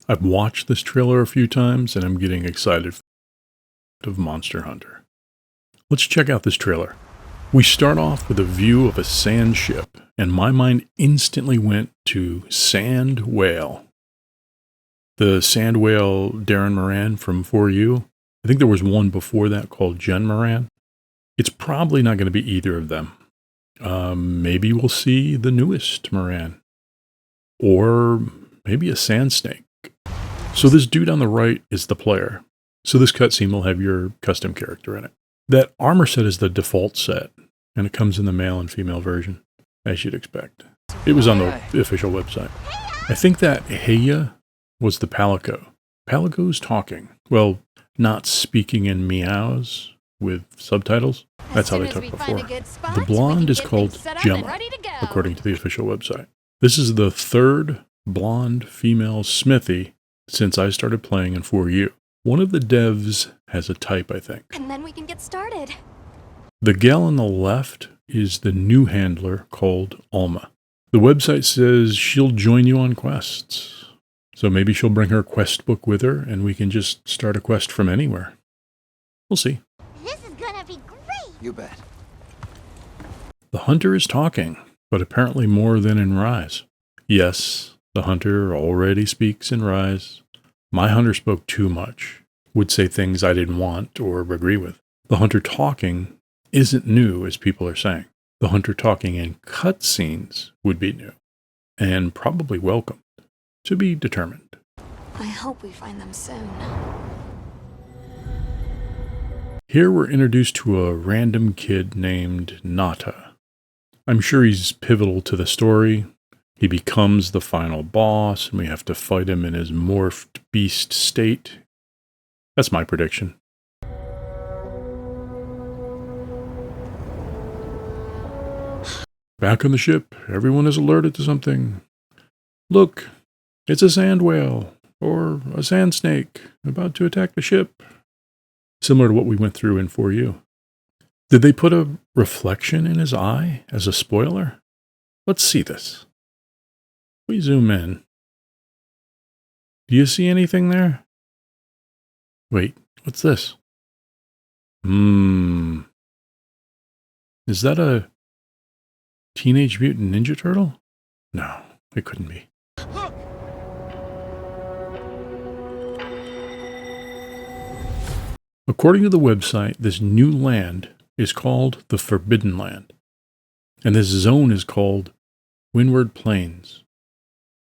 I've watched this trailer a few times and I'm getting excited of Monster Hunter. Let's check out this trailer. We start off with a view of a sand ship, and my mind instantly went to Sand Whale. The Sand Whale Darren Moran from 4U. I think there was one before that called Jen Moran. It's probably not going to be either of them. Maybe we'll see the newest Moran. Or maybe a sand snake. So this dude on the right is the player. So this cutscene will have your custom character in it. That armor set is the default set, and it comes in the male and female version, as you'd expect. It was on the official website. I think that Heya was the Palico. Palico's talking. Well, not speaking in meows with subtitles. That's how they talk before. The blonde is called Gemma, according to the official website. This is the third blonde female Smithy since I started playing in 4U. One of the devs has a type, I think. And then we can get started. The gal on the left is the new handler called Alma. The website says she'll join you on quests. So maybe she'll bring her quest book with her and we can just start a quest from anywhere. We'll see. This is gonna be great. You bet. The hunter is talking, but apparently more than in Rise. Yes, the hunter already speaks in Rise. My hunter spoke too much, would say things I didn't want or agree with. The hunter talking isn't new, as people are saying. The hunter talking in cutscenes would be new, and probably welcomed, to be determined. I hope we find them soon. Here we're introduced to a random kid named Nata. I'm sure he's pivotal to the story. He becomes the final boss, and we have to fight him in his morphed beast state. That's my prediction. Back on the ship, everyone is alerted to something. Look, it's a sand whale, or a sand snake, about to attack the ship. Similar to what we went through in 4U. Did they put a reflection in his eye as a spoiler? Let's see this. We zoom in. Do you see anything there? Wait, what's this? Is that a Teenage Mutant Ninja Turtle? No, it couldn't be. According to the website, this new land is called the Forbidden Land. And this zone is called Windward Plains.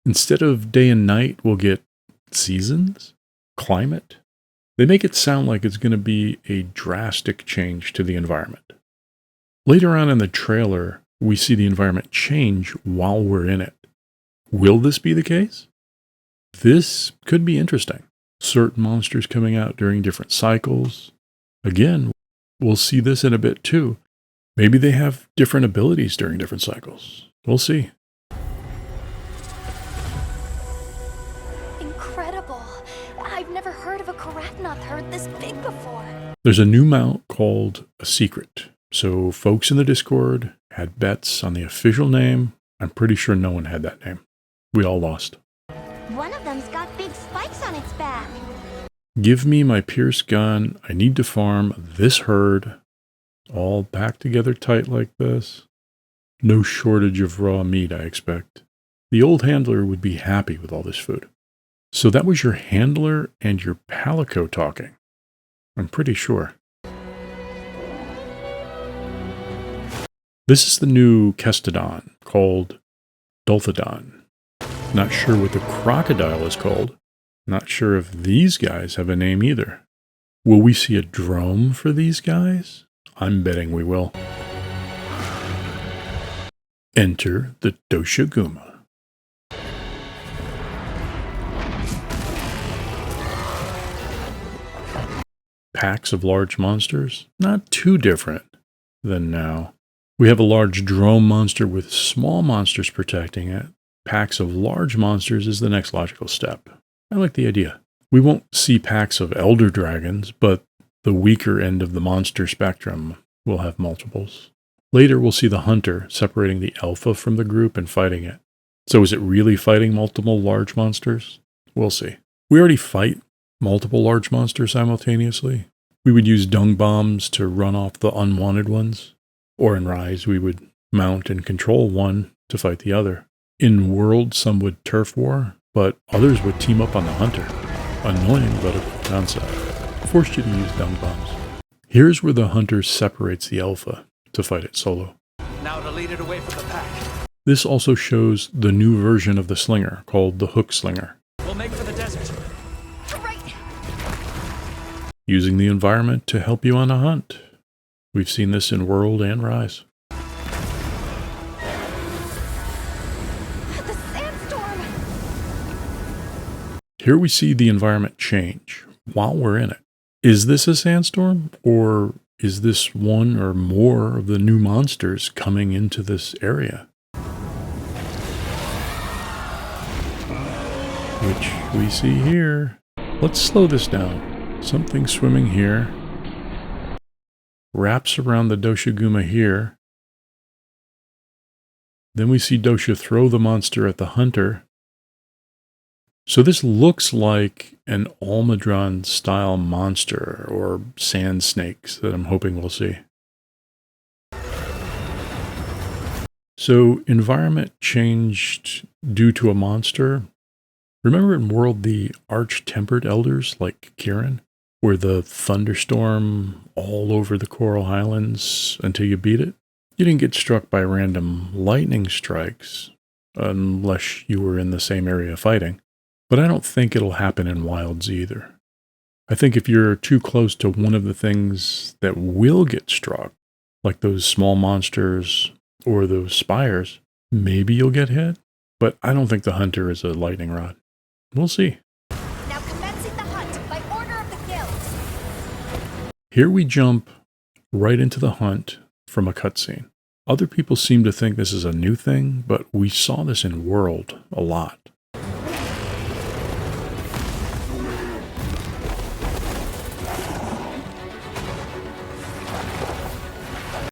Instead of day and night, we'll get seasons, climate. They make it sound like it's going to be a drastic change to the environment. Later on in the trailer, we see the environment change while we're in it. Will this be the case? This could be interesting. Certain monsters coming out during different cycles. Again, we'll see this in a bit too. Maybe they have different abilities during different cycles. We'll see. Incredible. I've never heard of a Karatnoth herd this big before. There's a new mount called a secret. So folks in the Discord had bets on the official name. I'm pretty sure no one had that name. We all lost. One of them's got big spikes on its back. Give me my Pierce gun. I need to farm this herd. All packed together tight like this. No shortage of raw meat, I expect. The old handler would be happy with all this food. So that was your handler and your Palico talking. I'm pretty sure. This is the new Kestodon called Dolphodon. Not sure what the crocodile is called. Not sure if these guys have a name either. Will we see a drome for these guys? I'm betting we will. Enter the Doshiguma. Packs of large monsters? Not too different than now. We have a large drome monster with small monsters protecting it. Packs of large monsters is the next logical step. I like the idea. We won't see packs of elder dragons, but the weaker end of the monster spectrum will have multiples. Later, we'll see the hunter separating the alpha from the group and fighting it. So is it really fighting multiple large monsters? We'll see. We already fight multiple large monsters simultaneously. We would use dung bombs to run off the unwanted ones, or in Rise, we would mount and control one to fight the other. In World, some would turf war, but others would team up on the hunter. Annoying, but a cool concept. Forced you to use dung bombs. Here's where the hunter separates the alpha to fight it solo. Now to lead it away from the pack. This also shows the new version of the slinger, called the Hook Slinger. We'll make for the desert. Right. Using the environment to help you on a hunt. We've seen this in World and Rise. The sandstorm. Here we see the environment change while we're in it. Is this a sandstorm, or is this one or more of the new monsters coming into this area? Which we see here. Let's slow this down. Something swimming here. Wraps around the Dosha Guma here. Then we see Dosha throw the monster at the hunter. So this looks like an Almudron style monster or sand snakes that I'm hoping we'll see. So environment changed due to a monster. Remember in World the Arch-Tempered Elders like Kirin, where the thunderstorm all over the Coral Highlands until you beat it? You didn't get struck by random lightning strikes unless you were in the same area fighting. But I don't think it'll happen in Wilds either. I think if you're too close to one of the things that will get struck, like those small monsters or those spires, maybe you'll get hit. But I don't think the hunter is a lightning rod. We'll see. Now commencing the hunt by order of the guild. Here we jump right into the hunt from a cutscene. Other people seem to think this is a new thing, but we saw this in World a lot.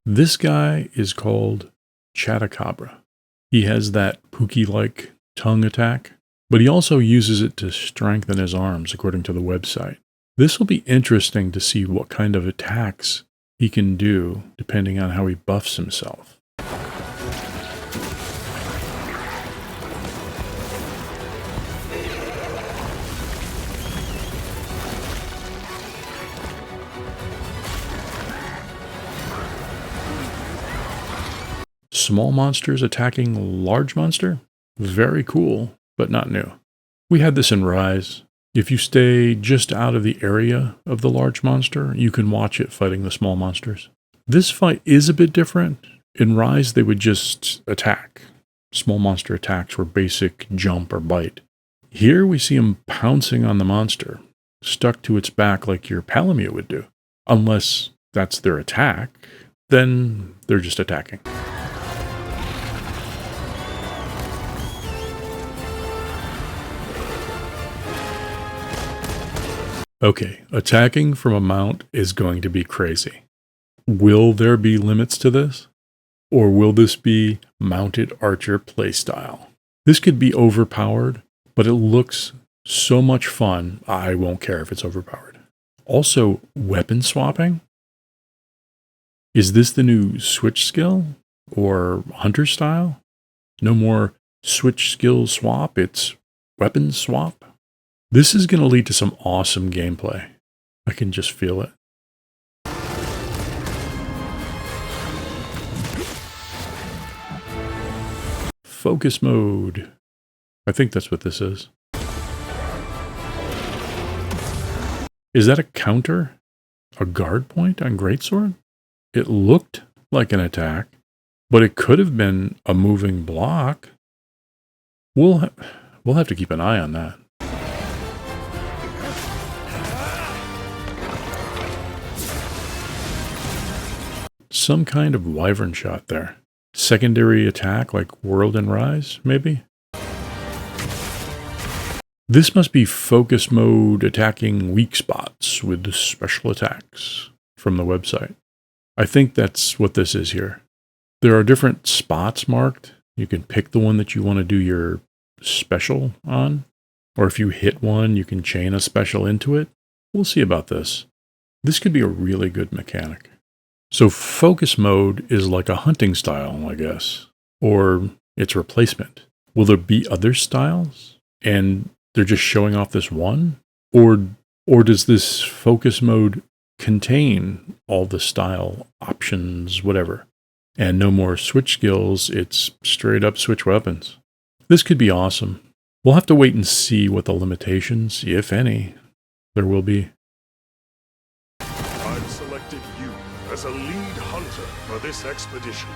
This guy is called Chatacabra. He has that Pookie-like tongue attack, but he also uses it to strengthen his arms, according to the website. This will be interesting to see what kind of attacks he can do, depending on how he buffs himself. Small monsters attacking large monster? Very cool, but not new. We had this in Rise. If you stay just out of the area of the large monster, you can watch it fighting the small monsters. This fight is a bit different. In Rise, they would just attack. Small monster attacks were basic jump or bite. Here we see him pouncing on the monster, stuck to its back like your Palamute would do. Unless that's their attack, then they're just attacking. Okay, attacking from a mount is going to be crazy. Will there be limits to this? Or will this be mounted archer playstyle? This could be overpowered, but it looks so much fun, I won't care if it's overpowered. Also, weapon swapping? Is this the new switch skill? Or hunter style? No more switch skill swap, it's weapon swap? This is going to lead to some awesome gameplay. I can just feel it. Focus mode. I think that's what this is. Is that a counter? A guard point on Greatsword? It looked like an attack, but it could have been a moving block. We'll have to keep an eye on that. Some kind of wyvern shot there. Secondary attack like World and Rise, maybe? This must be focus mode attacking weak spots with special attacks from the website. I think that's what this is here. There are different spots marked. You can pick the one that you want to do your special on. Or if you hit one, you can chain a special into it. We'll see about this. This could be a really good mechanic. So focus mode is like a hunting style, I guess, or its replacement. Will there be other styles? And they're just showing off this one? Or does this focus mode contain all the style options, whatever? And no more switch skills, it's straight up switch weapons. This could be awesome. We'll have to wait and see what the limitations, if any, there will be. I've selected you as a lead hunter for this expedition.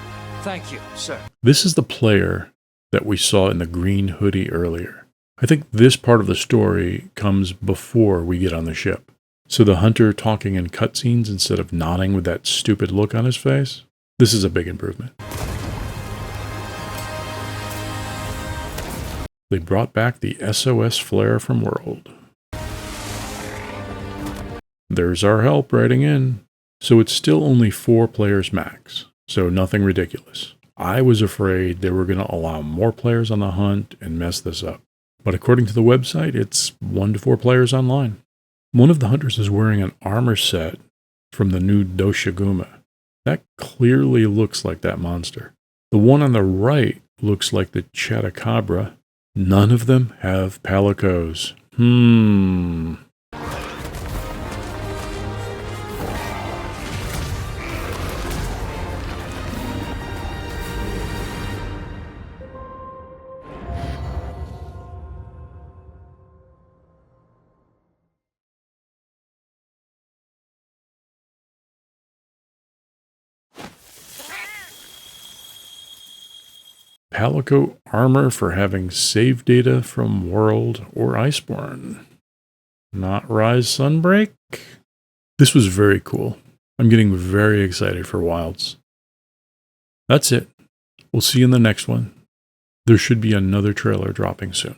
Thank you, sir. This is the player that we saw in the green hoodie earlier. I think this part of the story comes before we get on the ship. So the hunter talking in cutscenes instead of nodding with that stupid look on his face, this is a big improvement. They brought back the SOS flare from World. There's our help writing in. So it's still only 4 players max, so nothing ridiculous. I was afraid they were going to allow more players on the hunt and mess this up. But according to the website, it's 1 to 4 players online. One of the hunters is wearing an armor set from the new Doshiguma. That clearly looks like that monster. The one on the right looks like the Chatacabra. None of them have palicos. Palico armor for having save data from World or Iceborne. Not Rise Sunbreak? This was very cool. I'm getting very excited for Wilds. That's it. We'll see you in the next one. There should be another trailer dropping soon.